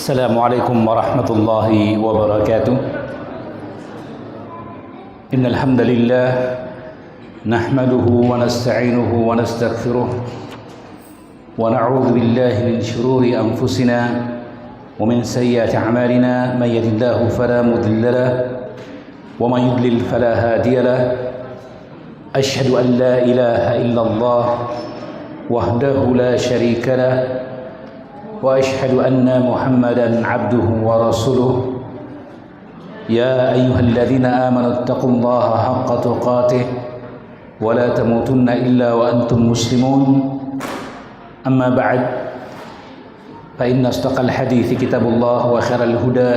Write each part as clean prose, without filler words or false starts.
Assalamualaikum warahmatullahi wabarakatuh. Innal hamdalillah nahmaduhu wa nasta'inuhu wa nastaghfiruh wa na'udzu billahi min shururi anfusina wa min sayyiati a'malina may yahdihillahu fala mudilla lahu wa may yudlil fala hadiya lahu. Asyhadu an la ilaha illallah wahdahu la syarika lahu وأشهد أن محمدا عبده ورسوله يا أيها الذين آمنوا اتقوا الله حق تقاته ولا تموتن إلا وأنتم مسلمون أما بعد فإن أصدق الحديث كتاب الله وخير الهدى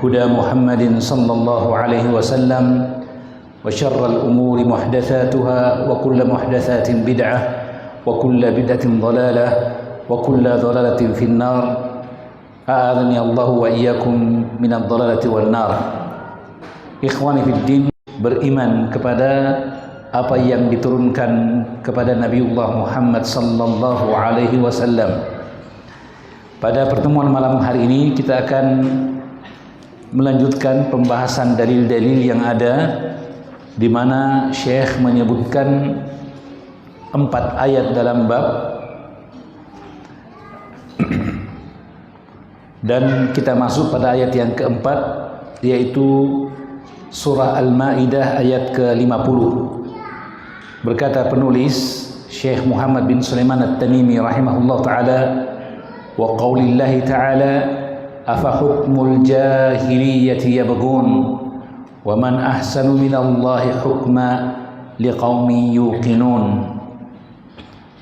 هدى محمد صلى الله عليه وسلم وشر الأمور محدثاتها وكل محدثات بدعة وكل بدعة ضلالة wa kullu dhalalatin finnar. A'adhani Allah wa iyyakum minadh dhalalati wan nar. Ikhwani fid din, beriman kepada apa yang diturunkan kepada Nabiullah Muhammad sallallahu alaihi wasallam. Pada pertemuan malam hari ini kita akan melanjutkan pembahasan dalil-dalil yang ada, di mana Syekh menyebutkan 4 ayat dalam bab, dan kita masuk pada ayat yang keempat, yaitu surah Al-Maidah ayat ke-50. Berkata penulis Syekh Muhammad bin Sulaiman At-Tamimi rahimahullah ta'ala, wa qaulillahi ta'ala afa hukmul jahiliyati yabghun wa man ahsanu minallahi hukma liqaumin yuqinun.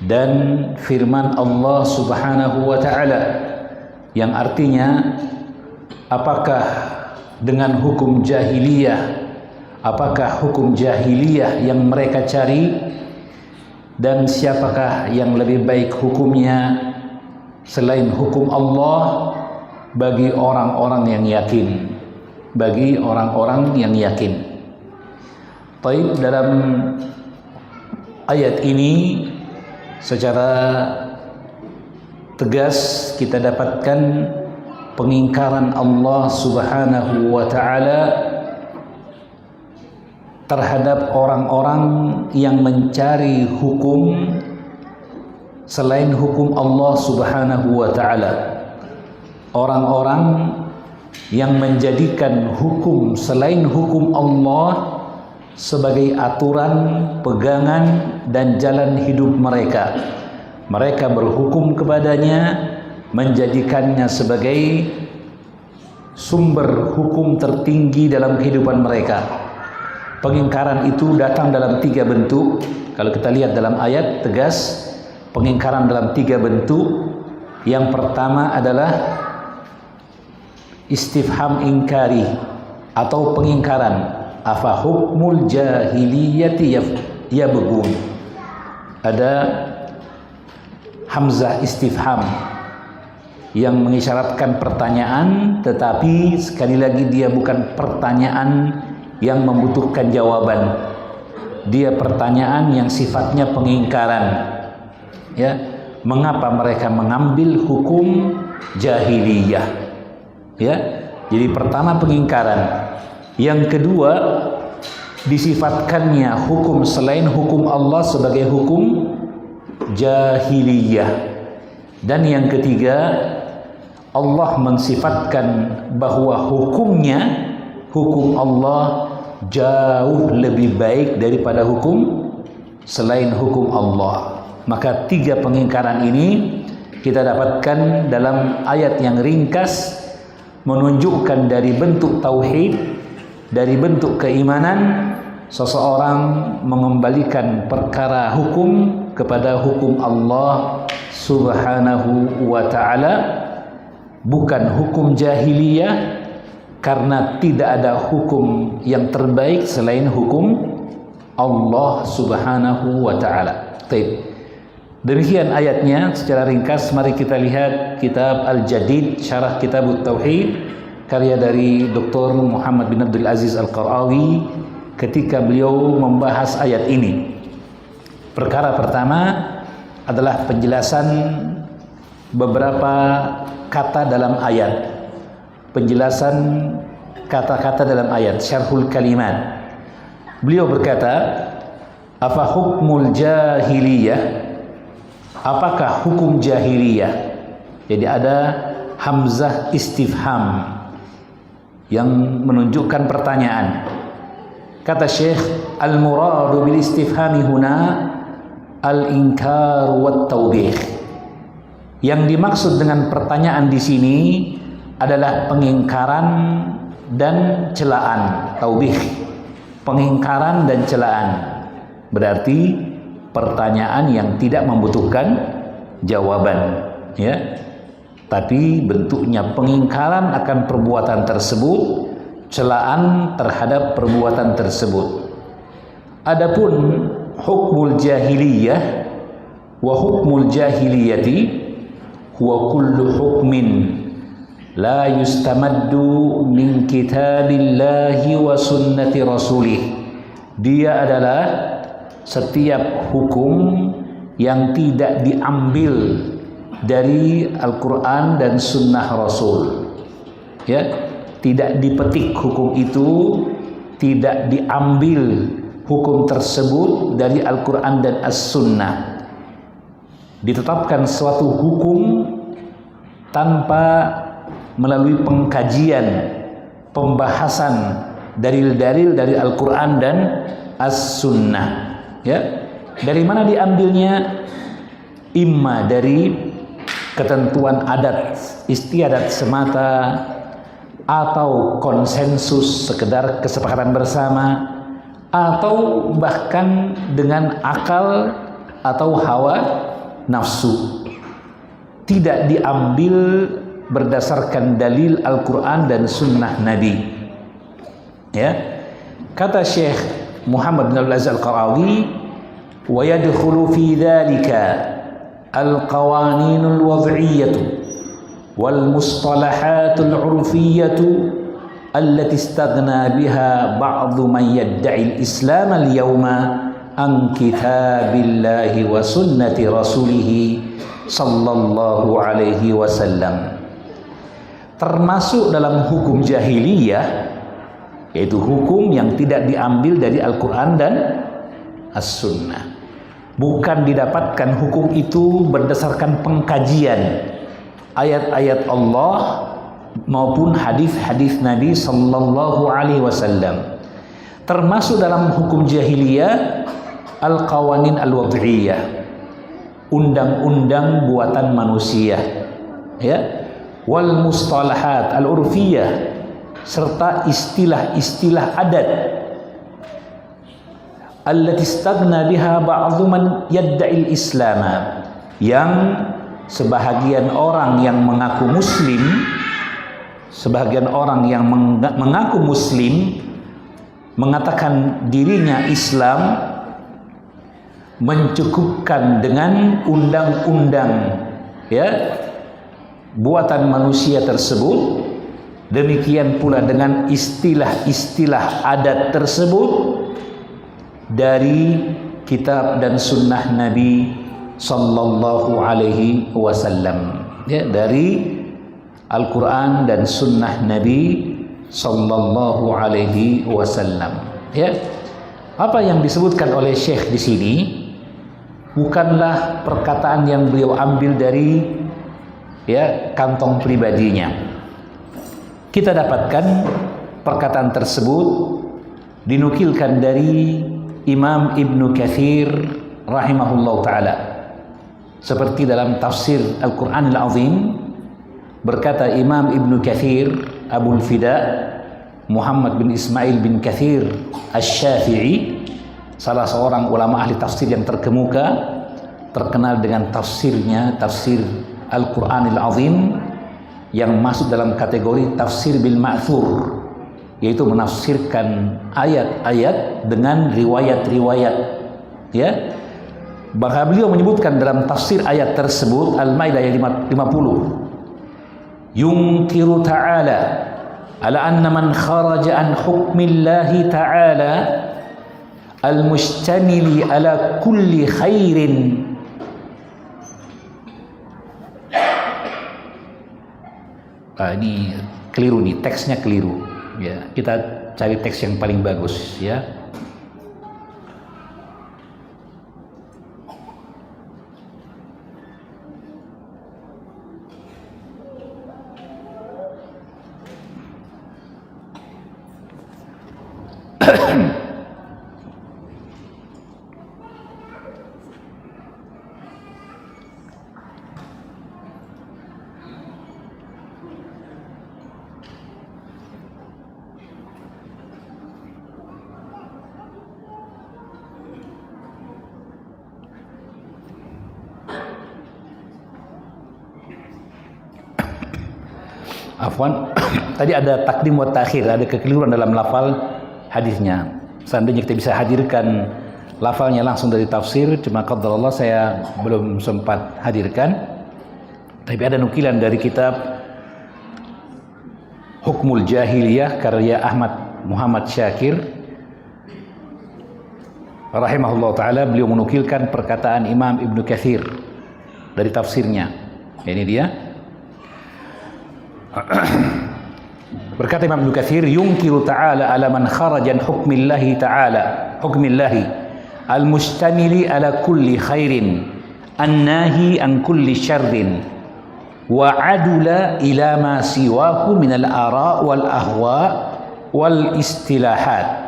Dan firman Allah subhanahu wa ta'ala yang artinya, apakah dengan hukum jahiliyah, apakah hukum jahiliyah yang mereka cari, dan siapakah yang lebih baik hukumnya selain hukum Allah bagi orang-orang yang yakin, bagi orang-orang yang yakin. Baik, dalam ayat ini secara tegas kita dapatkan pengingkaran Allah subhanahu wa ta'ala terhadap orang-orang yang mencari hukum selain hukum Allah subhanahu wa ta'ala. Orang-orang yang menjadikan hukum selain hukum Allah sebagai aturan, pegangan, dan jalan hidup mereka. Mereka berhukum kepadanya, menjadikannya sebagai sumber hukum tertinggi dalam kehidupan mereka. Pengingkaran itu datang dalam 3 bentuk. Kalau kita lihat dalam ayat tegas, pengingkaran dalam 3 bentuk. Yang pertama adalah istifham ingkari atau pengingkaran. Afa hukmul jahiliyati yabghun. Ada hamzah istifham, yang mengisyaratkan pertanyaan, tetapi sekali lagi dia bukan pertanyaan yang membutuhkan jawaban. Dia pertanyaan yang sifatnya pengingkaran. Ya, mengapa mereka mengambil hukum jahiliyah? Ya, jadi pertama pengingkaran. Yang kedua, disifatkannya hukum selain hukum Allah sebagai hukum jahiliyah. Dan yang ketiga, Allah mensifatkan bahwa hukumnya, hukum Allah jauh lebih baik daripada hukum selain hukum Allah. Maka tiga pengingkaran ini kita dapatkan dalam ayat yang ringkas, menunjukkan dari bentuk tauhid, dari bentuk keimanan, seseorang mengembalikan perkara hukum kepada hukum Allah Subhanahu wa ta'ala, bukan hukum jahiliyah, karena tidak ada hukum yang terbaik selain hukum Allah Subhanahu wa ta'ala. Baik. Demikian ayatnya secara ringkas. Mari kita lihat kitab Al-Jadid Syarah Kitab Tauhid karya dari Dr. Muhammad bin Abdul Aziz Al-Qarawi ketika beliau membahas ayat ini. Perkara pertama adalah penjelasan beberapa kata dalam ayat. Penjelasan kata-kata dalam ayat, syarhul kalimat. Beliau berkata, "Afa hukmul jahiliyah?" Apakah hukum jahiliyah? Jadi ada hamzah istifham yang menunjukkan pertanyaan. Kata Syekh, al-muradu bil istifhami huna al-inkar wat taubih. Yang dimaksud dengan pertanyaan di sini adalah pengingkaran dan celaan, taubih. Pengingkaran dan celaan. Berarti pertanyaan yang tidak membutuhkan jawaban, ya. Tapi bentuknya pengingkaran akan perbuatan tersebut, celaan terhadap perbuatan tersebut. Adapun hukmul jahiliyah wa hukmul jahiliyati huwa kullu hukmin la yustamaddu min kitabillahi wa sunnati rasulih. Dia adalah setiap hukum yang tidak diambil dari Al-Quran dan Sunnah Rasul, ya, tidak dipetik hukum itu, tidak diambil hukum tersebut dari Al-Quran dan As-Sunnah. Ditetapkan suatu hukum tanpa melalui pengkajian, pembahasan dalil-dalil dari Al-Quran dan As-Sunnah. Ya, dari mana diambilnya? Imma dari ketentuan adat istiadat semata, atau konsensus sekedar kesepakatan bersama, atau bahkan dengan akal atau hawa nafsu. Tidak diambil berdasarkan dalil Al-Quran dan Sunnah Nabi. Ya, kata Syekh Muhammad bin Abdul Aziz Al-Qarawi, wa yadkhulu fi dhalika al-qawaninul wad'iyyatu wal mustalahatul 'urfiyyatu allati istaghna biha ba'dhu man yadda'i al-islam al-yawma an kitabillahi wa sunnati rasulih sallallahu alaihi wasallam. Termasuk dalam hukum jahiliyah, yaitu hukum yang tidak diambil dari Al-Quran dan As-Sunnah. Bukan didapatkan hukum itu berdasarkan pengkajian ayat-ayat Allah maupun hadis-hadis Nabi sallallahu alaihi wasallam. Termasuk dalam hukum jahiliyah al-qawanin al-wad'iyah, undang-undang buatan manusia, ya, wal mustalahat al-urfiyah, serta istilah-istilah adat allati istaghna biha ba'dhu man yadda'il islam, yang sebahagian orang yang mengaku muslim, sebahagian orang yang mengaku muslim mengatakan dirinya Islam, mencukupkan dengan undang-undang, ya, buatan manusia tersebut, demikian pula dengan istilah-istilah adat tersebut dari kitab dan sunnah Nabi sallallahu alaihi wasallam, ya, dari Al-Quran dan sunnah Nabi sallallahu alaihi wasallam, ya. Apa yang disebutkan oleh Syekh di sini bukanlah perkataan yang beliau ambil dari, ya, kantong pribadinya. Kita dapatkan perkataan tersebut dinukilkan dari Imam Ibnu Katsir rahimahullah ta'ala, seperti dalam tafsir Al-Quran Al-Azim. Berkata Imam Ibnu Katsir Abul Fida Muhammad bin Ismail bin Katsir Asy-Syafi'i, salah seorang ulama ahli tafsir yang terkemuka, terkenal dengan tafsirnya, tafsir Al-Quran Al-Azim, yang masuk dalam kategori tafsir bil ma'thur, yaitu menafsirkan ayat-ayat dengan riwayat-riwayat, ya. Bahkan beliau menyebutkan dalam tafsir ayat tersebut, Al-Maidah ayat 50, yunkiru ta'ala ala anna man kharaja an hukmillahi ta'ala al-mustamili ala kulli khairin ini keliru nih, teksnya keliru, ya. Kita cari teks yang paling bagus, ya. Afwan, tadi ada takdim wa ta'khir, ada kekeliruan dalam lafal hadisnya. Seandainya kita bisa hadirkan lafalnya langsung dari tafsir, cuma qadarullah saya belum sempat hadirkan. Tapi ada nukilan dari kitab Hukmul Jahiliyah karya Ahmad Muhammad Syakir rahimahullah ta'ala. Beliau menukilkan perkataan Imam Ibnu Katsir dari tafsirnya. Ini dia. Berkata Imam Ibnu Katsir, yunkiru ta'ala ala man kharajan hukmillahi ta'ala, hukmillahi al-mustamili ala kulli khairin an-nahi an kulli syarrin wa adula ila ma siwahu min al-ara' wal ahwa wal istilahat.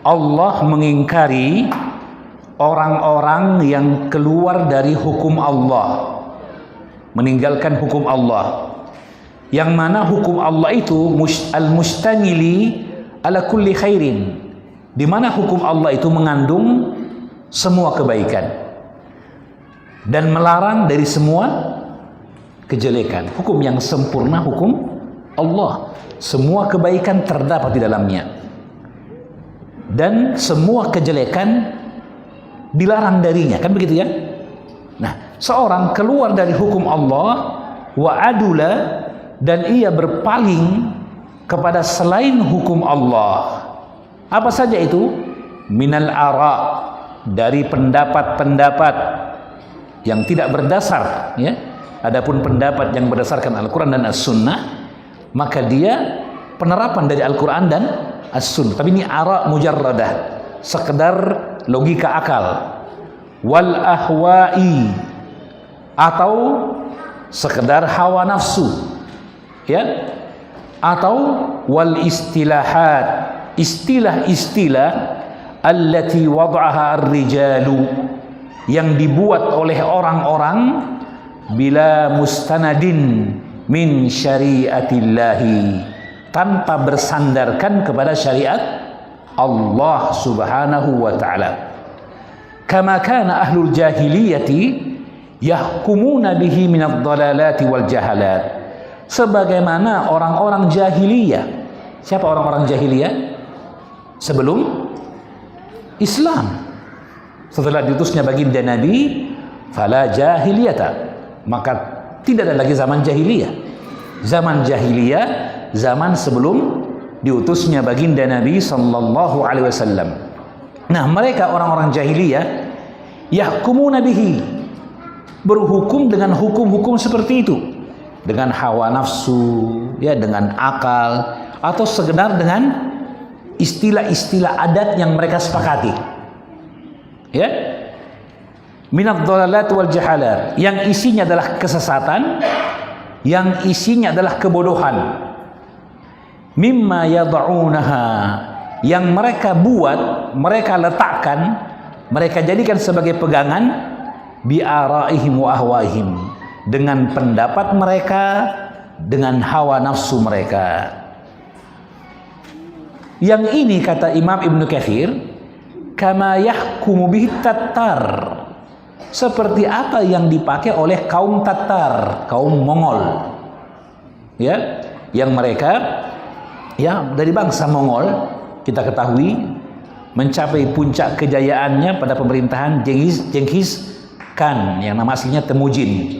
Allah mengingkari orang-orang yang keluar dari hukum Allah, meninggalkan hukum Allah, yang mana hukum Allah itu al-mustamili ala kulli khairin, di mana hukum Allah itu mengandung semua kebaikan dan melarang dari semua kejelekan. Hukum yang sempurna, hukum Allah, semua kebaikan terdapat di dalamnya dan semua kejelekan dilarang darinya, kan begitu ya. Nah, seorang keluar dari hukum Allah wa adula, dan ia berpaling kepada selain hukum Allah. Apa saja itu? Minal ara, dari pendapat-pendapat yang tidak berdasar, ya. Adapun pendapat yang berdasarkan Al-Quran dan As-Sunnah, maka dia penerapan dari Al-Quran dan As-Sunnah. Tapi ini ara mujarradah, sekedar logika akal. Wal ahwa'i, atau sekedar hawa nafsu, ya, atau wal istilahat, istilah-istilah allati wad'aha ar-rijalu, yang dibuat oleh orang-orang bila mustanadin min syariatillahi, tanpa bersandarkan kepada syariat Allah subhanahu wa ta'ala. Kama kana ahlul jahiliyati yahkumuna bihi minadh dhalalati wal jahalat, sebagaimana orang-orang jahiliyah. Siapa orang-orang jahiliyah? Sebelum Islam, setelah diutusnya baginda Nabi, fala jahiliyata, maka Tidak ada lagi zaman jahiliyah. Zaman jahiliyah, zaman sebelum diutusnya baginda Nabi sallallahu alaihi wasallam. Nah, mereka orang-orang jahiliyah yahkumuna bihi, berhukum dengan hukum-hukum seperti itu, dengan hawa nafsu, ya, dengan akal, atau sekedar dengan istilah-istilah adat yang mereka sepakati. Ya, minadh dhalalat wal jahalat, yang isinya adalah kesesatan, yang isinya adalah kebodohan. Mimma yad'unaha, yang mereka buat, mereka letakkan, mereka jadikan sebagai pegangan, bi araihim wa ahwaihim, dengan pendapat mereka, dengan hawa nafsu mereka. Yang ini kata Imam Ibnu Katsir, kama yahkumu bihi Tatar, seperti apa yang dipakai oleh kaum Tatar, kaum Mongol, ya, yang mereka, ya, dari bangsa Mongol, kita ketahui mencapai puncak kejayaannya pada pemerintahan Genghis Khan, yang nama aslinya Temujin.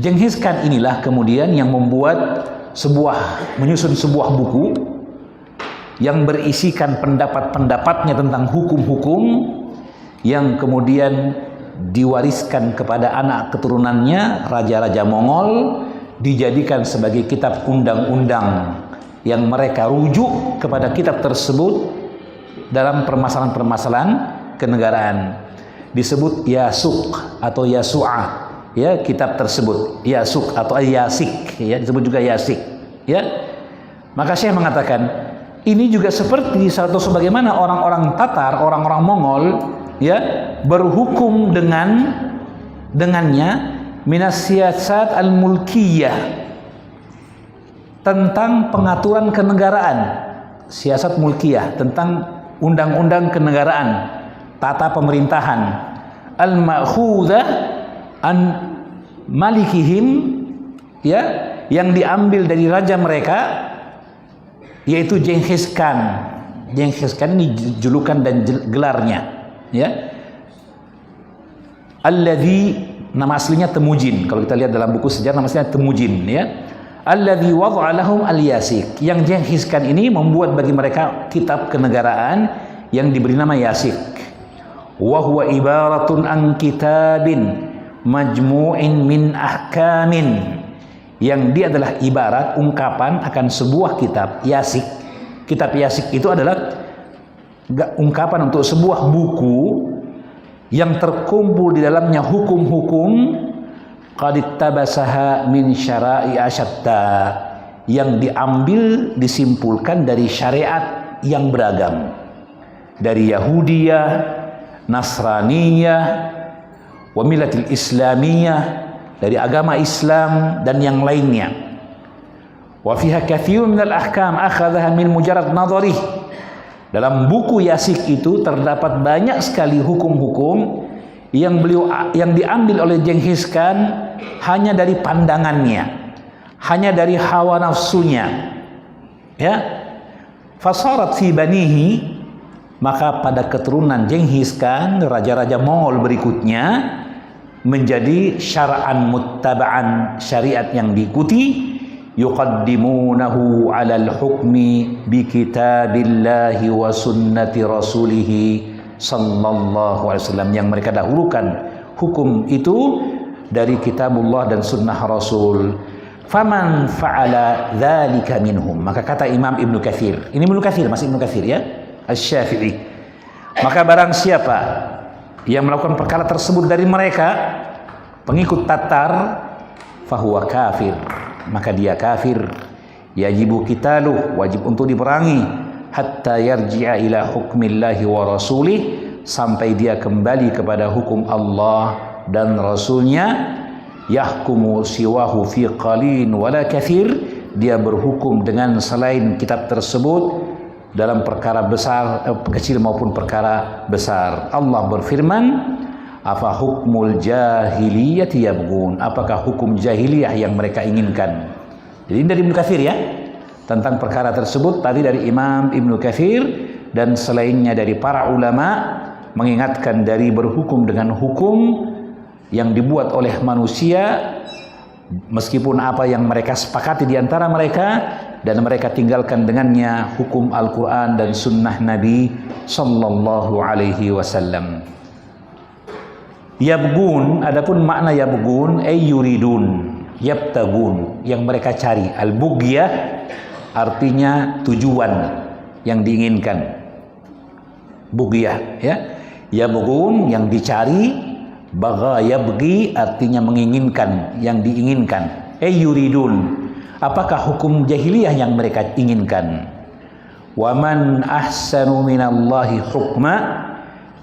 Genghis Khan inilah kemudian yang menyusun sebuah buku yang berisikan pendapat-pendapatnya tentang hukum-hukum yang kemudian diwariskan kepada anak keturunannya, raja-raja Mongol, dijadikan sebagai kitab undang-undang yang mereka rujuk kepada kitab tersebut dalam permasalahan-permasalahan kenegaraan. Disebut Yasuk atau Yasu'a, ya, kitab tersebut Yasuk atau Yasik, ya, disebut juga Yasik, ya. Maka Syekh mengatakan ini juga seperti atau sebagaimana orang-orang Tatar, orang-orang Mongol, ya, berhukum dengannya minas siyasat al-mulkiyah, tentang pengaturan kenegaraan, siasat mulkiyah, tentang undang-undang kenegaraan, tata pemerintahan, al-ma'khudzah an malikihim, ya, yang diambil dari raja mereka, yaitu Genghis Khan. Genghis Khan ini julukan dan gelarnya, ya. Alladzi, nama aslinya Temujin. Kalau kita lihat dalam buku sejarah, nama aslinya Temujin, ya. Alladzi wad'a lahum al-Yasik, yang Genghis Khan ini membuat bagi mereka kitab kenegaraan yang diberi nama Yasik. Wa huwa ibaratun an kitabin majmu'in min ahkamin, yang dia adalah ibarat ungkapan akan sebuah kitab Yasik. Kitab Yasik itu adalah ungkapan untuk sebuah buku yang terkumpul di dalamnya hukum-hukum qad ittabasaha min syara'i asyatta, yang diambil, disimpulkan dari syariat yang beragam, dari Yahudiyah, Nasraniyah, wa millatil Islamiyah, dari agama Islam dan yang lainnya. Wa fiha katsirun minal ahkam akhadhaha min mujarrad nadharih. Dalam buku Yasik itu terdapat banyak sekali hukum-hukum yang diambil oleh Genghis Khan hanya dari pandangannya, hanya dari hawa nafsunya, ya. Fasarat fi banihi, maka pada keturunan Genghis Khan, raja-raja Mongol berikutnya, menjadi syara'an muttaba'an, syariat yang diikuti, yuqaddimunahu 'alal hukmi bi kitabillahi wa sunnati rasulih sallallahu alaihi wasallam, yang mereka dahulukan hukum itu dari kitabullah dan sunnah Rasul. Faman fa'ala dzalika minhum, maka kata Imam Ibnu Katsir, ini Ibnu Katsir, masih Ibnu Katsir, ya, Asy-Syafi'i, maka barang siapa yang melakukan perkara tersebut dari mereka, pengikut Tatar, fahuwa kafir, maka dia kafir. Yajibu qitaluh, wajib untuk diperangi, hatta yarji'a ila hukmillahi wa rasulih, sampai dia kembali kepada hukum Allah dan Rasulnya. Yahkumu siwahu fi qalin wala kathir, dia berhukum dengan selain kitab tersebut dalam perkara besar, kecil maupun perkara besar. Allah berfirman, afa hukmul jahiliyati yabghun, apakah hukum jahiliyah yang mereka inginkan. Jadi dari Ibnu Katsir, ya, tentang perkara tersebut tadi dari Imam Ibnu Katsir dan selainnya dari para ulama mengingatkan dari berhukum dengan hukum yang dibuat oleh manusia meskipun apa yang mereka sepakati di antara mereka dan mereka tinggalkan dengannya hukum Al-Quran dan sunnah Nabi sallallahu alaihi wasallam. Yabgun, adapun makna yabgun ay yuridun, yabtagun, yang mereka cari. Al-bughyah artinya tujuan yang diinginkan. Bughyah, ya. Yabgun yang dicari, bagha yabghi artinya menginginkan, yang diinginkan. Ay yuridun, apakah hukum jahiliyah yang mereka inginkan? Wa man ahsanu minallahi hukma,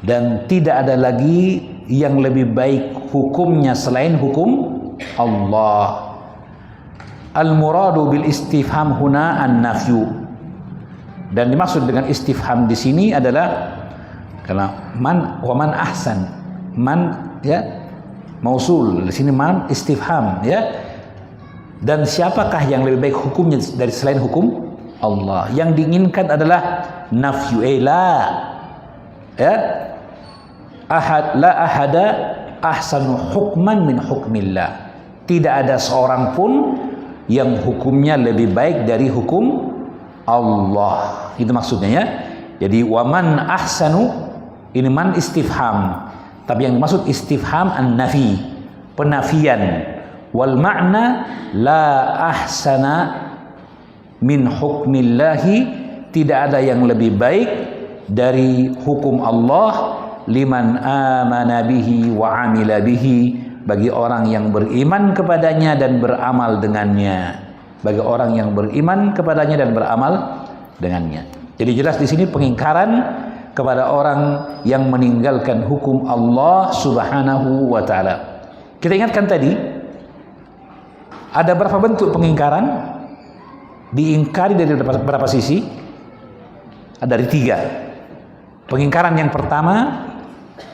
dan tidak ada lagi yang lebih baik hukumnya selain hukum Allah. Al-muradu bil istifham huna an-nafyu, dan dimaksud dengan istifham di sini adalah karena man wa man ahsan, man ya mausul, di sini man istifham ya. Dan siapakah yang lebih baik hukumnya dari selain hukum Allah? Yang diinginkan adalah nafyu, la ya, ahad, la ahada ahsanu hukman min hukmillah. Tidak ada seorang pun yang hukumnya lebih baik dari hukum Allah. Itu maksudnya ya. Jadi waman ahsanu, ini man istifham, tapi yang dimaksud istifham an-nafi, penafian. Wal makna la ahsana min hukmillahi, tidak ada yang lebih baik dari hukum Allah, liman amana bihi wa amila bihi, bagi orang yang beriman kepadanya dan beramal dengannya. Bagi orang yang beriman kepadanya dan beramal dengannya. Jadi jelas di sini pengingkaran kepada orang yang meninggalkan hukum Allah Subhanahu wa taala. Kita ingatkan tadi ada berapa bentuk pengingkaran? Diingkari dari berapa sisi? Ada dari 3. Pengingkaran yang pertama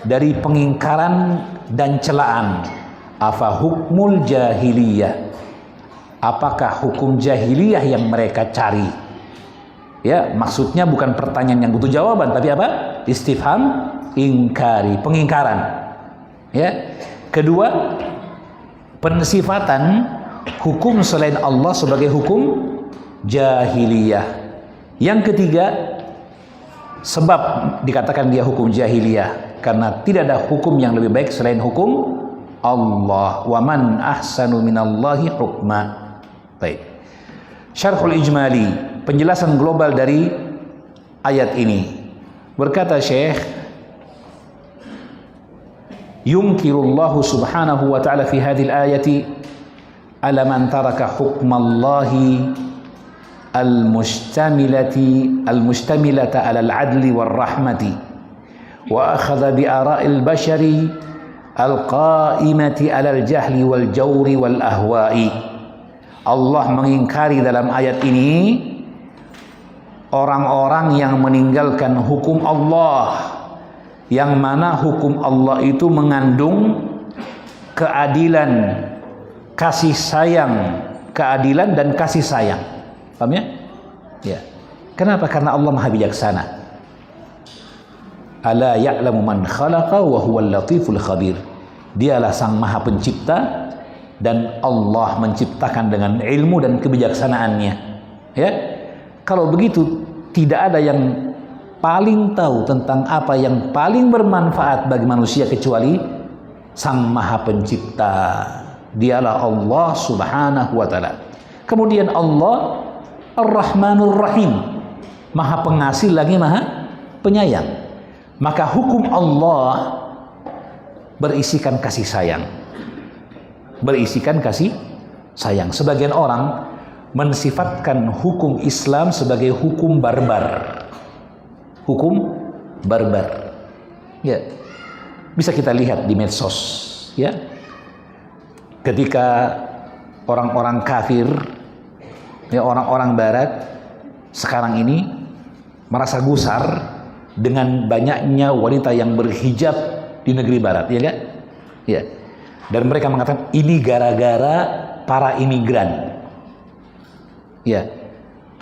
dari pengingkaran dan celaan. Afa hukmul jahiliyah, apakah hukum jahiliyah yang mereka cari? Ya, maksudnya bukan pertanyaan yang butuh jawaban, tapi apa? Istifham, ingkari, pengingkaran. Ya. Kedua, pensifatan hukum selain Allah sebagai hukum jahiliyah. Yang ketiga, sebab dikatakan dia hukum jahiliyah karena tidak ada hukum yang lebih baik selain hukum Allah. Wa man ahsanu minallahi hukma. Baik. Syarhul ijmali, penjelasan global dari ayat ini. Berkata Syekh, yumkirullahu subhanahu wa ta'ala fi hadhil ayati ala man taraka hukmallahi al-mustamilata ala al-adli wal-rahmati wa akhadha bi ara'il bashari al-qa'imati ala al-jahli wal-jawri wal-ahwa'i. Allah mengingkari dalam ayat ini orang-orang yang meninggalkan hukum Allah, yang mana hukum Allah itu mengandung keadilan, kasih sayang, keadilan dan kasih sayang. Paham ya? Ya. Kenapa? Karena Allah Maha bijaksana. Ala ya'lamu man khalaqa wa huwal latiful khabir. Dialah Sang Maha Pencipta dan Allah menciptakan dengan ilmu dan kebijaksanaannya. Ya. Kalau begitu, tidak ada yang paling tahu tentang apa yang paling bermanfaat bagi manusia kecuali Sang Maha Pencipta. Dialah Allah Subhanahu wa ta'ala. Kemudian Allah Ar-Rahmanur Rahim, Maha Pengasih lagi Maha Penyayang. Maka hukum Allah berisikan kasih sayang. Berisikan kasih sayang. Sebagian orang mensifatkan hukum Islam sebagai hukum barbar. Hukum barbar. Ya. Bisa kita lihat di medsos, ya. Ketika orang-orang kafir, ya, orang-orang barat sekarang ini merasa gusar dengan banyaknya wanita yang berhijab di negeri barat, ya kan? Ya. Dan mereka mengatakan ini gara-gara para imigran. Ya.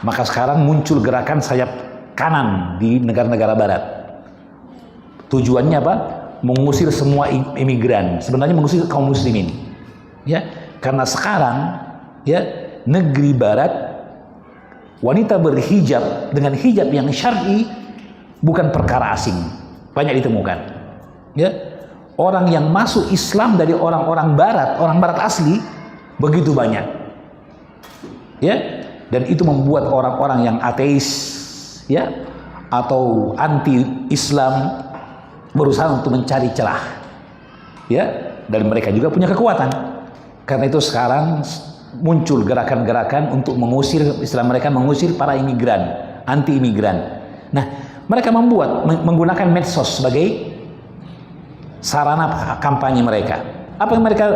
Maka sekarang muncul gerakan sayap kanan di negara-negara barat. Tujuannya apa? Mengusir semua imigran. Sebenarnya mengusir kaum muslimin. Ya. Karena sekarang ya negeri barat wanita berhijab dengan hijab yang syar'i bukan perkara asing, banyak ditemukan. Ya, orang yang masuk Islam dari orang barat asli begitu banyak. Ya, dan itu membuat orang-orang yang ateis ya atau anti Islam berusaha untuk mencari celah. Ya, dan mereka juga punya kekuatan. Karena itu sekarang muncul gerakan-gerakan untuk mengusir mengusir para imigran, anti imigran. Nah, mereka menggunakan medsos sebagai sarana kampanye mereka. Apa yang mereka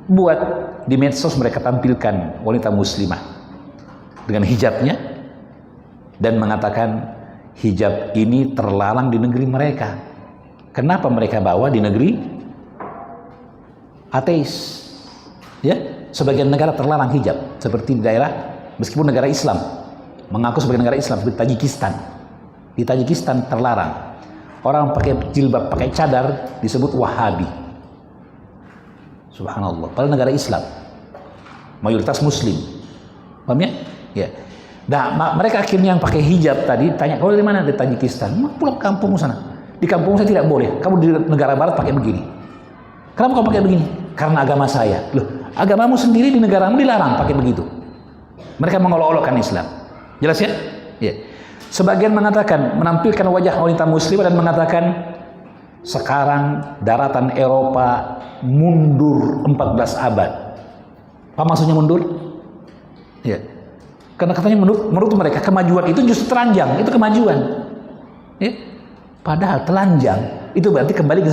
buat di medsos? Mereka tampilkan wanita muslimah dengan hijabnya dan mengatakan hijab ini terlarang di negeri mereka. Kenapa mereka bawa di negeri ateis? Ya, sebagian negara terlarang hijab, seperti di daerah meskipun negara Islam, mengaku sebagai negara Islam seperti Tajikistan. Di Tajikistan terlarang. Orang pakai jilbab, pakai cadar disebut Wahabi. Subhanallah, padahal negara Islam. Mayoritas muslim. Paham ya? Ya. Nah, mereka akhirnya yang pakai hijab tadi tanya, "Kau dari mana?" "Dari Tajikistan." "Pulang kampung sana." "Di kampung saya tidak boleh. Kamu di negara barat pakai begini." "Kenapa kau pakai begini?" "Karena agama saya." "Loh, agamamu sendiri di negaramu dilarang pakai begitu." Mereka mengolok-olokkan Islam. Jelas ya? Ya. Sebagian mengatakan, menampilkan wajah wanita muslimah dan mengatakan sekarang daratan Eropa mundur 14 abad. Apa maksudnya mundur? Ya. Karena katanya menurut mereka kemajuan itu justru telanjang, itu kemajuan. Ya. Padahal telanjang itu berarti kembali ke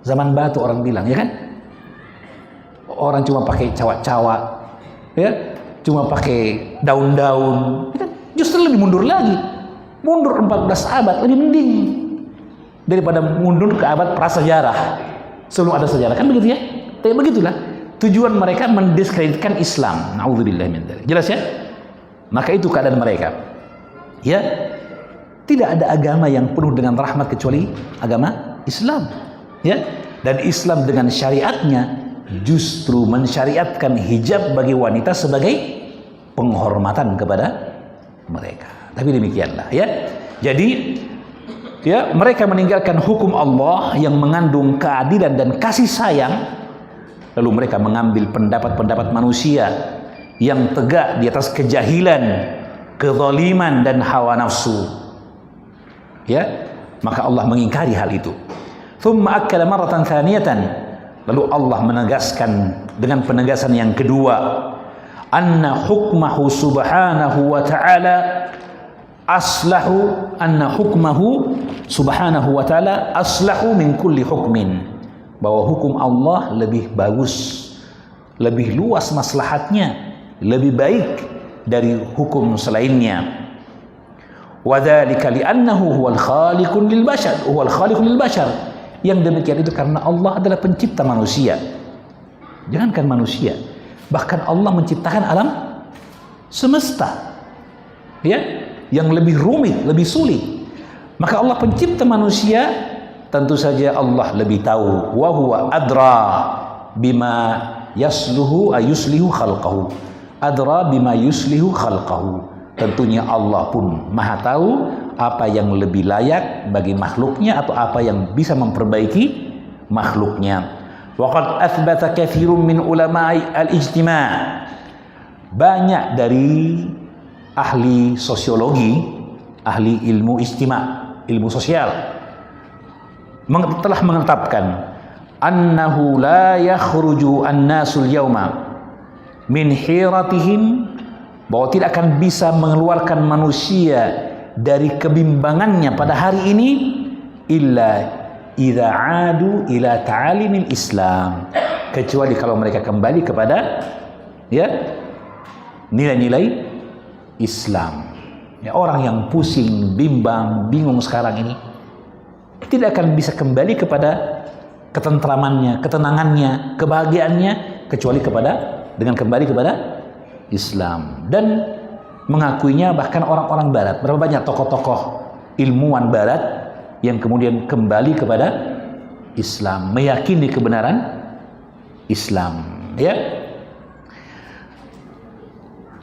zaman batu, orang bilang, ya kan? Orang cuma pakai cawak-cawak, ya, cuma pakai daun-daun, ya kan? Justru lebih mundur lagi. Mundur 14 abad lebih mending daripada mundur ke abad prasejarah. Sebelum ada sejarah, kan begitu ya? Tapi begitulah tujuan mereka mendiskreditkan Islam. Nauzubillah min dzalik. Jelas ya? Maka itu keadaan mereka. Ya, tidak ada agama yang penuh dengan rahmat kecuali agama Islam. Ya, dan Islam dengan syariatnya justru mensyariatkan hijab bagi wanita sebagai penghormatan kepada mereka. Tapi demikianlah ya. Jadi ya, mereka meninggalkan hukum Allah yang mengandung keadilan dan kasih sayang, lalu mereka mengambil pendapat-pendapat manusia yang tegak di atas kejahilan, kezaliman dan hawa nafsu. Ya, maka Allah mengingkari hal itu. Thumma akkala marratan thaniyatan, lalu Allah menegaskan dengan penegasan yang kedua, anna hukmahu subhanahu wa ta'ala aslahu, anna hukmahu subhanahu wa ta'ala aslahu min kulli hukmin, bahwa hukum Allah lebih bagus, lebih luas maslahatnya, lebih baik dari hukum selainnya. Wa dzalika li'annahu huwal khaliqul lil bashar, huwal khaliqul lil bashar. Yang demikian itu karena Allah adalah pencipta manusia. Jangankan manusia, bahkan Allah menciptakan alam semesta, ya, yang lebih rumit, lebih sulit. Maka Allah pencipta manusia, tentu saja Allah lebih tahu. Wa huwa adra bima yasluhu ayuslihu khalqahu. Adra bima yuslihu khalqahu. Tentunya Allah pun maha tahu apa yang lebih layak bagi makhluknya atau apa yang bisa memperbaiki makhluknya. Waqad athbata katsirun min ulama'i al-ijtima'. Banyak dari ahli sosiologi, ahli ilmu ijtima', ilmu sosial, telah menetapkan annahu la yakhruju an-nasul yawma min hiratihim, bahwa tidak akan bisa mengeluarkan manusia dari kebimbangannya pada hari ini illa idza adu ila ta'alimil Islam, kecuali kalau mereka kembali kepada ya nilai-nilai Islam. Ya, orang yang pusing, bimbang, bingung sekarang ini tidak akan bisa kembali kepada ketentramannya, ketenangannya, kebahagiaannya kecuali dengan kembali kepada Islam, dan mengakuinya bahkan orang-orang barat. Berapa banyak tokoh-tokoh ilmuwan barat yang kemudian kembali kepada Islam, meyakini kebenaran Islam, ya.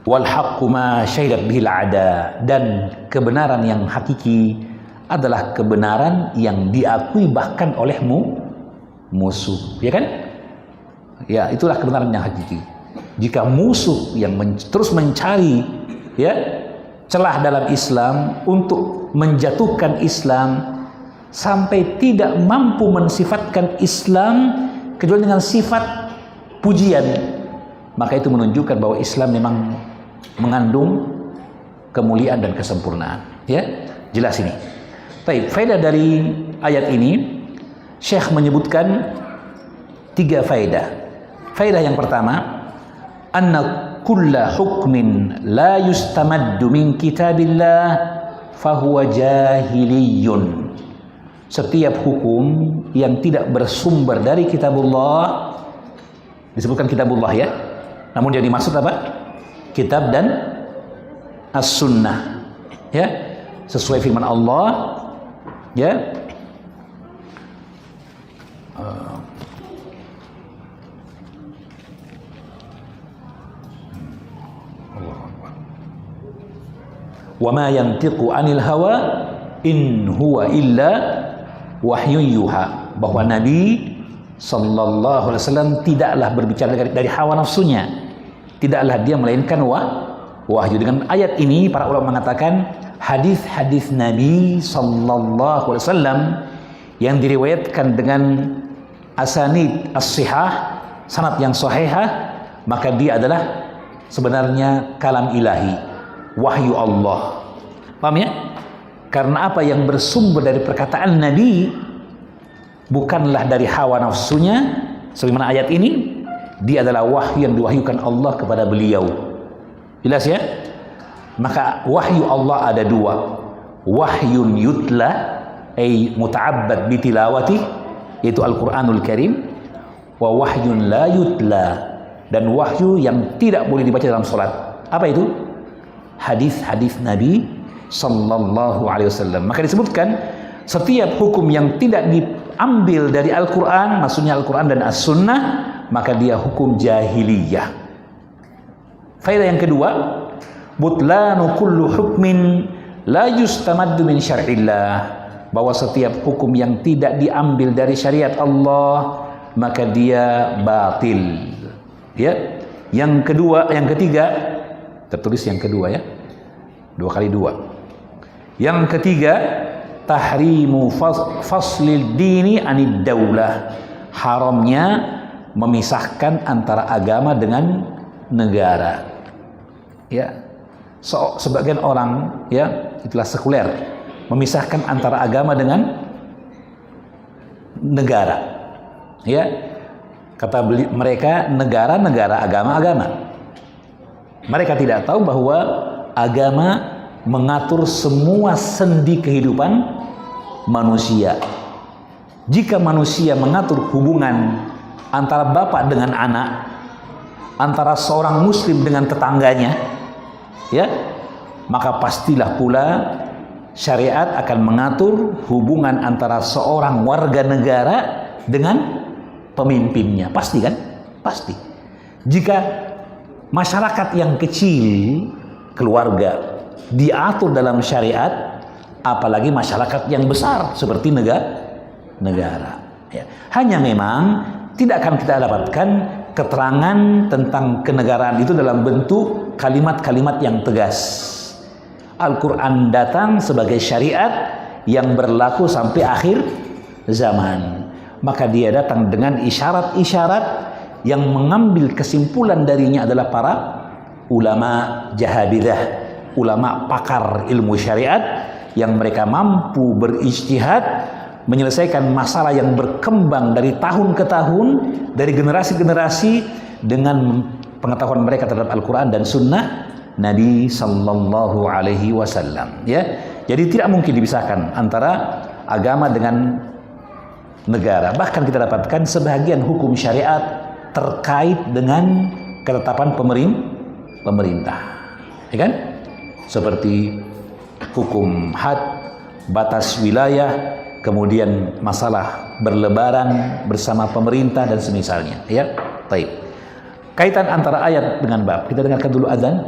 Wal haqqu ma syahidat bihil ada, dan kebenaran yang hakiki adalah kebenaran yang diakui bahkan oleh musuh, ya kan? Ya, itulah kebenaran yang hakiki. Jika musuh yang terus mencari, ya, celah dalam Islam untuk menjatuhkan Islam sampai tidak mampu mensifatkan Islam kecuali dengan sifat pujian, maka itu menunjukkan bahwa Islam memang mengandung kemuliaan dan kesempurnaan, ya. Jelas ini. Baik, faedah dari ayat ini Syekh menyebutkan 3 faedah. Faedah yang pertama, anna kulla hukmin la yustamaddu min kitabillah fahuwa jahiliyun. Setiap hukum yang tidak bersumber dari kitabullah, disebutkan kitabullah, ya, namun yang dimaksud apa? Kitab dan as-sunnah, ya, sesuai firman Allah, ya. Wa ma yantiqu 'anil hawa in huwa illa wahyun yuha, bahwa Nabi sallallahu alaihi wasallam tidaklah berbicara dari hawa nafsunya, tidaklah dia melainkan wahyu. Dengan ayat ini para ulama mengatakan hadis-hadis Nabi sallallahu alaihi wasallam yang diriwayatkan dengan asanid as-sihah, sanad yang sahihah, maka dia adalah sebenarnya kalam ilahi, wahyu Allah. Paham ya? Karena apa yang bersumber dari perkataan Nabi bukanlah dari hawa nafsunya, sebagaimana ayat ini, dia adalah wahyu yang diwahyukan Allah kepada beliau. Jelas ya? Maka wahyu Allah ada 2. Wahyun yutla, ay muta'abbad bitilawati, yaitu Al-Quranul Karim. Wa wahyun la yutla, dan wahyu yang tidak boleh dibaca dalam sholat. Apa itu? Hadis-hadis Nabi sallallahu alaihi wasallam. Maka disebutkan setiap hukum yang tidak diambil dari Al-Quran, maksudnya Al-Quran dan As-Sunnah, maka dia hukum jahiliyah. Faedah yang kedua, butlanu kullu hukmin la yustamaddu min syar'illah, bahwa setiap hukum yang tidak diambil dari syariat Allah maka dia batil. Ya. Yang kedua, yang ketiga, tertulis yang kedua, ya. 2 kali 2. Yang ketiga, tahrimu faslil dini anid daulah, haramnya memisahkan antara agama dengan negara. Ya, sebagian orang, ya, itulah sekuler, memisahkan antara agama dengan negara. Ya, kata mereka negara, agama. Mereka tidak tahu bahwa agama mengatur semua sendi kehidupan manusia. Jika manusia mengatur hubungan antara bapak dengan anak, antara seorang muslim dengan tetangganya, ya, maka pastilah pula syariat akan mengatur hubungan antara seorang warga negara dengan pemimpinnya. Pasti kan? Pasti. Jika masyarakat yang kecil, keluarga, diatur dalam syariat, apalagi masyarakat yang besar seperti negara. Ya. Hanya memang tidak akan kita dapatkan keterangan tentang kenegaraan itu dalam bentuk kalimat-kalimat yang tegas. Al-Quran datang sebagai syariat yang berlaku sampai akhir zaman. Maka dia datang dengan isyarat-isyarat yang mengambil kesimpulan darinya adalah para ulama jahabidah, ulama pakar ilmu syariat, yang mereka mampu berijtihad menyelesaikan masalah yang berkembang dari tahun ke tahun, dari generasi ke generasi, dengan pengetahuan mereka terhadap Al-Quran dan Sunnah Nabi Sallallahu Alaihi Wasallam. Ya, jadi tidak mungkin dipisahkan antara agama dengan negara. Bahkan kita dapatkan sebagian hukum syariat terkait dengan ketetapan pemerintah, ya kan? Seperti hukum had, batas wilayah, kemudian masalah berlebaran bersama pemerintah dan semisalnya, ya. Baik. Kaitan antara ayat dengan bab. Kita dengarkan dulu azan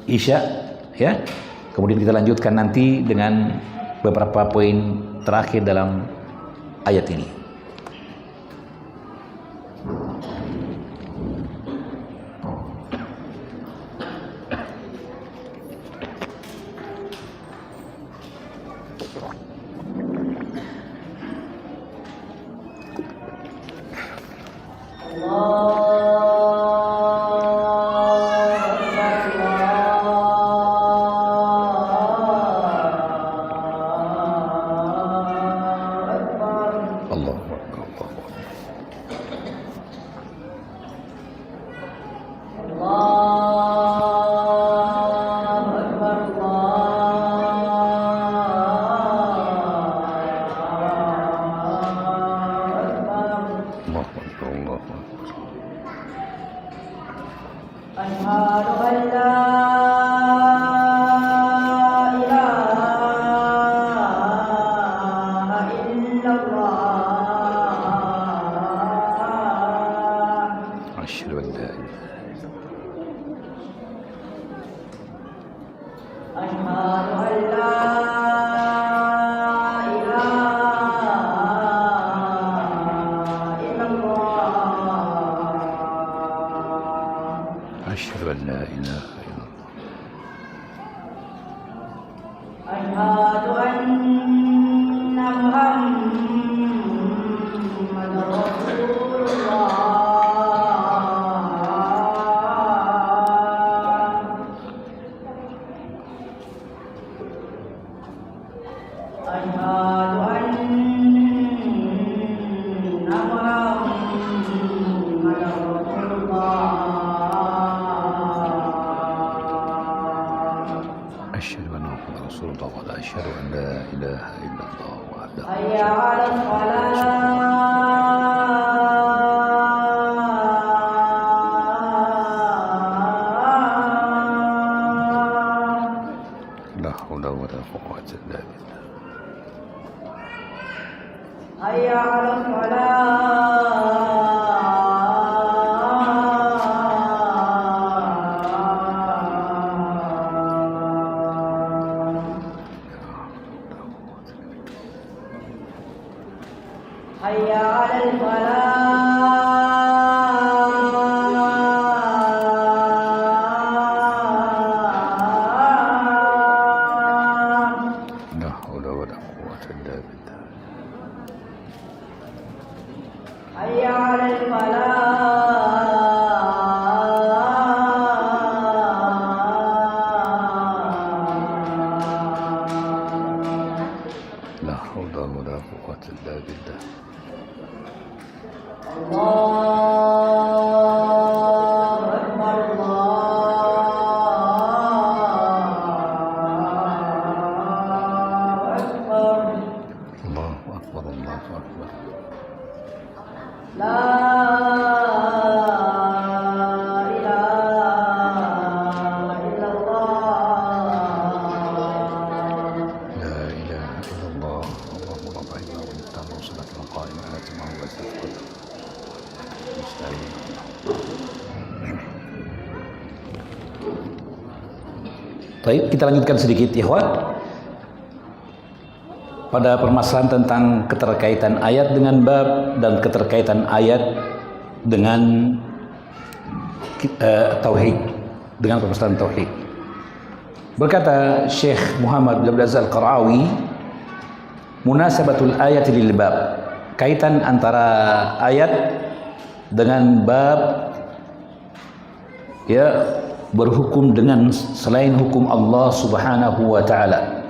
Isya, ya. Kemudian kita lanjutkan nanti dengan beberapa poin terakhir dalam ayat ini. Baik, kita lanjutkan sedikit, ikhwan. Pada permasalahan tentang keterkaitan ayat dengan bab dan keterkaitan ayat dengan tauhid, dengan permasalahan tauhid. Berkata Syekh Muhammad bin Abdul Aziz Al-Qara'awi, munasabatul ayat lil bab, kaitan antara ayat dengan bab, ya, berhukum dengan selain hukum Allah Subhanahu wa taala.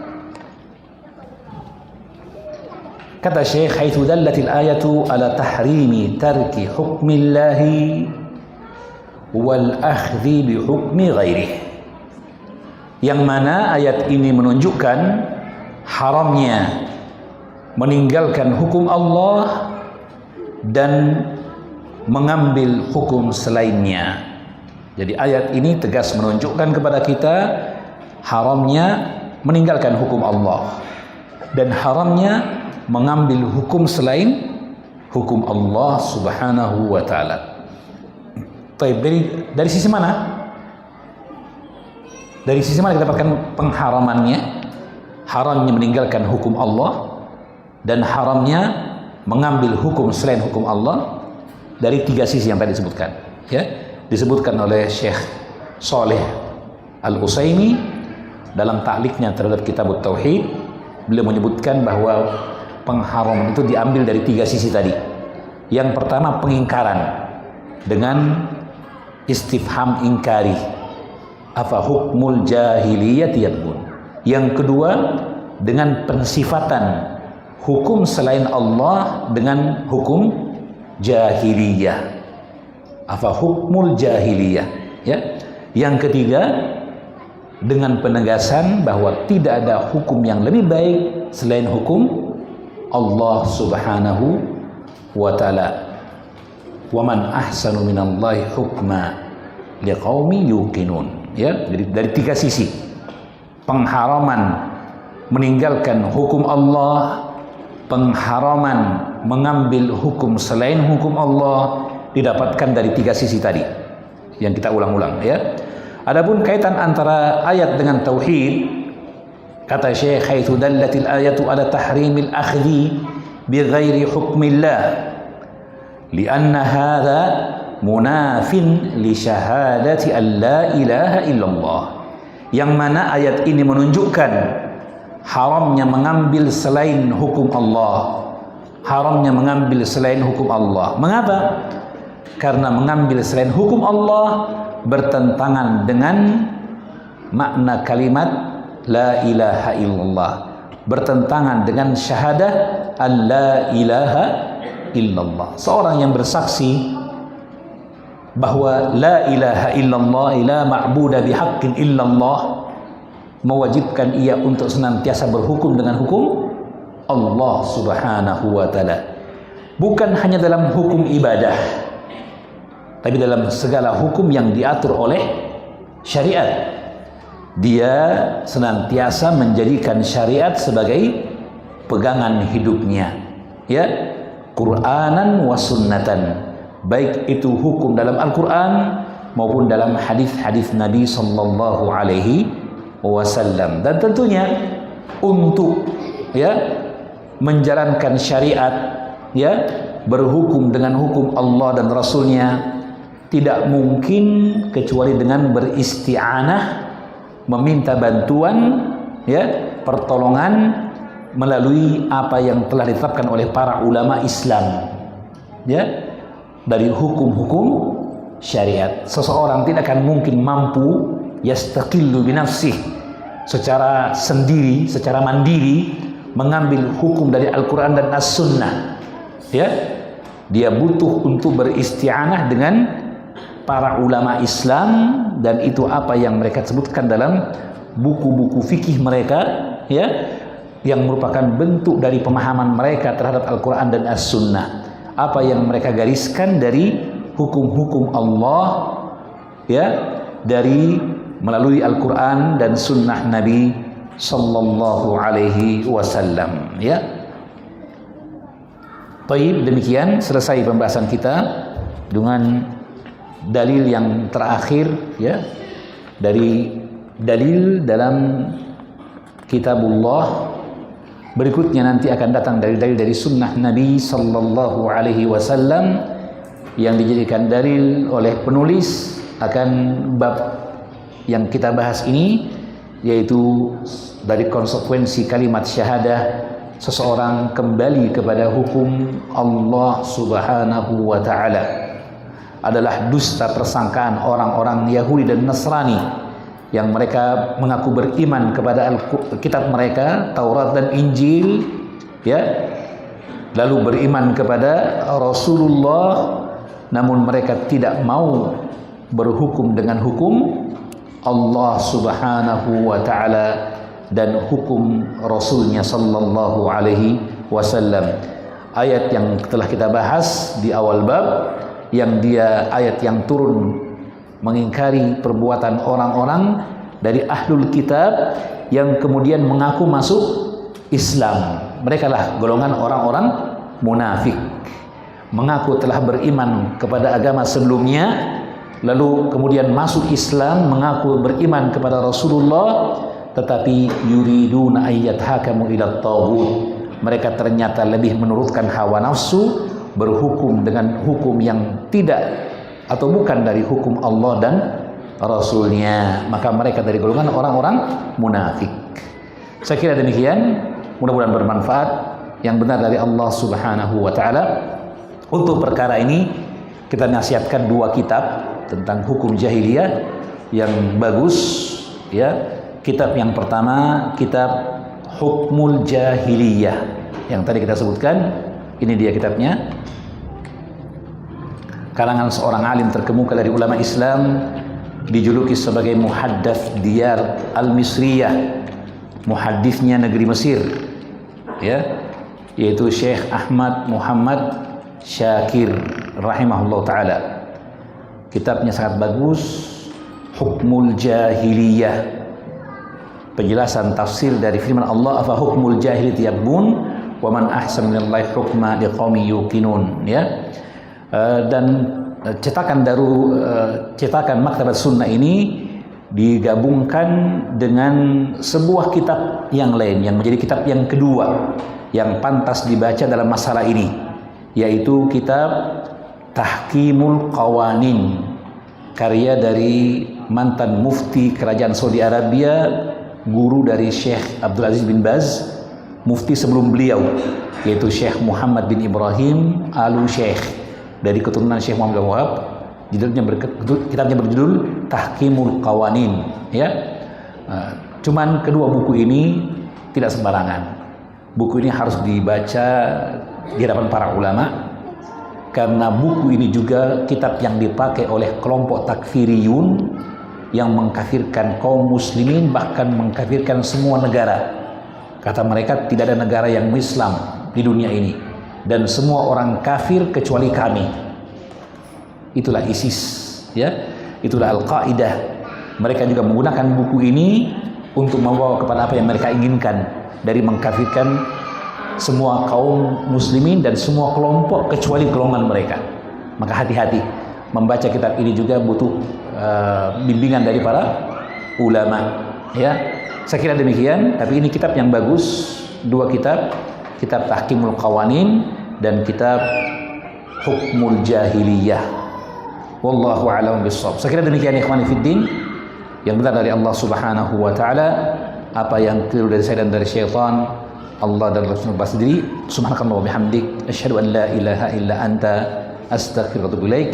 Kata Syekh, haitsu dallatil ayatu ala tahrimi tarki hukmillahi wal akhdhi bi hukmi ghairihi. Yang mana ayat ini menunjukkan haramnya meninggalkan hukum Allah dan mengambil hukum selainnya. Jadi ayat ini tegas menunjukkan kepada kita haramnya meninggalkan hukum Allah dan haramnya mengambil hukum selain hukum Allah Subhanahu wa taala. Baik, dari sisi mana? Dari sisi mana kita dapatkan pengharamannya? Haramnya meninggalkan hukum Allah dan haramnya mengambil hukum selain hukum Allah dari 3 sisi yang tadi disebutkan. Ya, disebutkan oleh Syekh Shalih Al-Utsaimin dalam ta'liqnya terhadap Kitab Tauhid. Beliau menyebutkan bahwa pengharaman itu diambil dari 3 sisi tadi. Yang pertama pengingkaran dengan istifham ingkari, afa hukmul jahiliyati yabghun. Yang kedua dengan pensifatan hukum selain Allah dengan hukum jahiliyah, afa hukmul jahiliyah, ya. Yang ketiga dengan penegasan bahwa tidak ada hukum yang lebih baik selain hukum Allah Subhanahu wa taala. Wa man ahsanu minallahi hukma liqaumin yuqinun. Ya, jadi dari 3 sisi. Pengharaman meninggalkan hukum Allah, pengharaman mengambil hukum selain hukum Allah didapatkan dari 3 sisi tadi yang kita ulang-ulang, ya. Adapun kaitan antara ayat dengan tauhid, kata Syekh, haitsu dallatil ayatu ala tahrimil akhdhi bighairi hukmillah lianna hadha munafin li syahadati an la ilaha illallah. Yang mana ayat ini menunjukkan haramnya mengambil selain hukum Allah, haramnya mengambil selain hukum Allah. Mengapa? Karena mengambil selain hukum Allah bertentangan dengan makna kalimat la ilaha illallah, bertentangan dengan syahadah an la ilaha illallah. Seorang yang bersaksi bahwa la ilaha illallah, la ma'budu bihaqqin illallah, mewajibkan ia untuk senantiasa berhukum dengan hukum Allah Subhanahu wa taala. Bukan hanya dalam hukum ibadah, tapi dalam segala hukum yang diatur oleh syariat. Dia senantiasa menjadikan syariat sebagai pegangan hidupnya, ya, Qur'anan wa sunnatan, baik itu hukum dalam Al-Quran maupun dalam hadis-hadis Nabi sallallahu alaihi wasallam. Dan tentunya untuk, ya, menjalankan syariat, ya, berhukum dengan hukum Allah dan Rasulnya tidak mungkin kecuali dengan beristi'anah, meminta bantuan, ya, pertolongan melalui apa yang telah ditetapkan oleh para ulama Islam, ya, dari hukum-hukum syariat. Seseorang tidak akan mungkin mampu yastaqillu binafsih, secara sendiri, secara mandiri mengambil hukum dari Al-Quran dan As-Sunnah, ya. Dia butuh untuk beristi'anah dengan para ulama Islam, dan itu apa yang mereka sebutkan dalam buku-buku fikih mereka, ya, yang merupakan bentuk dari pemahaman mereka terhadap Al-Quran dan As-Sunnah. Apa yang mereka gariskan dari hukum-hukum Allah, ya, dari melalui Al-Quran dan Sunnah Nabi sallallahu alaihi wasallam, ya. Baik, demikian selesai pembahasan kita dengan dalil yang terakhir, ya, dari dalil dalam kitabullah. Berikutnya nanti akan datang dalil-dalil dari sunnah Nabi sallallahu alaihi wasallam yang dijadikan dalil oleh penulis akan bab yang kita bahas ini, yaitu dari konsekuensi kalimat syahadah seseorang kembali kepada hukum Allah Subhanahu wa taala adalah dusta persangkaan orang-orang Yahudi dan Nasrani yang mereka mengaku beriman kepada kitab mereka, Taurat dan Injil, ya, lalu beriman kepada Rasulullah, namun mereka tidak mau berhukum dengan hukum Allah Subhanahu wa taala dan hukum Rasulnya sallallahu alaihi wasallam. Ayat yang telah kita bahas di awal bab, yang dia ayat yang turun mengingkari perbuatan orang-orang dari ahlul kitab yang kemudian mengaku masuk Islam. Mereka lah golongan orang-orang munafik, mengaku telah beriman kepada agama sebelumnya, lalu kemudian masuk Islam, mengaku beriman kepada Rasulullah, tetapi yuriduna ayyadhakamu ila taghut. Mereka ternyata lebih menurutkan hawa nafsu, berhukum dengan hukum yang tidak atau bukan dari hukum Allah dan Rasulnya. Maka mereka dari golongan orang-orang munafik. Saya kira demikian. Mudah-mudahan bermanfaat. Yang benar dari Allah Subhanahu wa ta'ala. Untuk perkara ini kita nasihatkan 2 kitab tentang hukum jahiliyah yang bagus, ya. Kitab yang pertama, kitab Hukmul Jahiliyah yang tadi kita sebutkan. Ini dia kitabnya, karangan seorang alim terkemuka dari ulama Islam, dijuluki sebagai muhaddats diyar al-Misriyah, muhadditsnya negeri Mesir, ya, yaitu Syekh Ahmad Muhammad Syakir rahimahullah ta'ala. Kitabnya sangat bagus, Hukmul Jahiliyah, penjelasan tafsir dari firman Allah, afa hukmul jahiliyati yabghun wa man ahsanu minallahi hukma liqaumin yuqinun, ya. Dan cetakan Maktabat Sunnah ini digabungkan dengan sebuah kitab yang lain yang menjadi kitab yang kedua yang pantas dibaca dalam masalah ini, yaitu kitab Tahkimul Qawanin, karya dari mantan mufti kerajaan Saudi Arabia, guru dari Syekh Abdul Aziz bin Baz, mufti sebelum beliau, yaitu Syekh Muhammad bin Ibrahim Al-Syekh dari keturunan Syekh Muhammad bin Wahab. Kitabnya berjudul Tahkimul Qawanin, ya. Cuman kedua buku ini tidak sembarangan. Buku ini harus dibaca di hadapan para ulama, karena buku ini juga kitab yang dipakai oleh kelompok takfiriyun yang mengkafirkan kaum muslimin, bahkan mengkafirkan semua negara. Kata mereka, tidak ada negara yang Islam di dunia ini, dan semua orang kafir kecuali kami. Itulah ISIS, ya. Itulah Al-Qaeda. Mereka juga menggunakan buku ini untuk membawa kepada apa yang mereka inginkan, dari mengkafirkan semua kaum muslimin dan semua kelompok kecuali golongan mereka. Maka hati-hati, membaca kitab ini juga butuh bimbingan dari para ulama, ya. Saya kira demikian. Tapi ini kitab yang bagus, 2 kitab, kitab Tahkimul Qawanin dan kitab Hukmul Jahiliyah. Wallahu a'lam bishawab. Saya kira demikian ikhwani fiddin, yang benar dari Allah Subhanahu wa ta'ala. Apa yang keliru dari saya dan dari syaitan, Allah dan Rasulullah sendiri. Subhanakallah wa bihamdik, asyhadu an la ilaha illa anta, astaghfiruka wa atubu ilaik.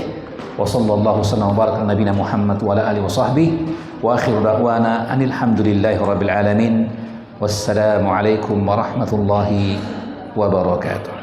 Wa sallallahu sallam wa baraka ala nabiyina Muhammad wa ala alihi wa sahbihi, wa akhiru da'wana anil hamdulillahi rabbil alamin. Wassalamu alaikum warahmatullahi wabarakatuh.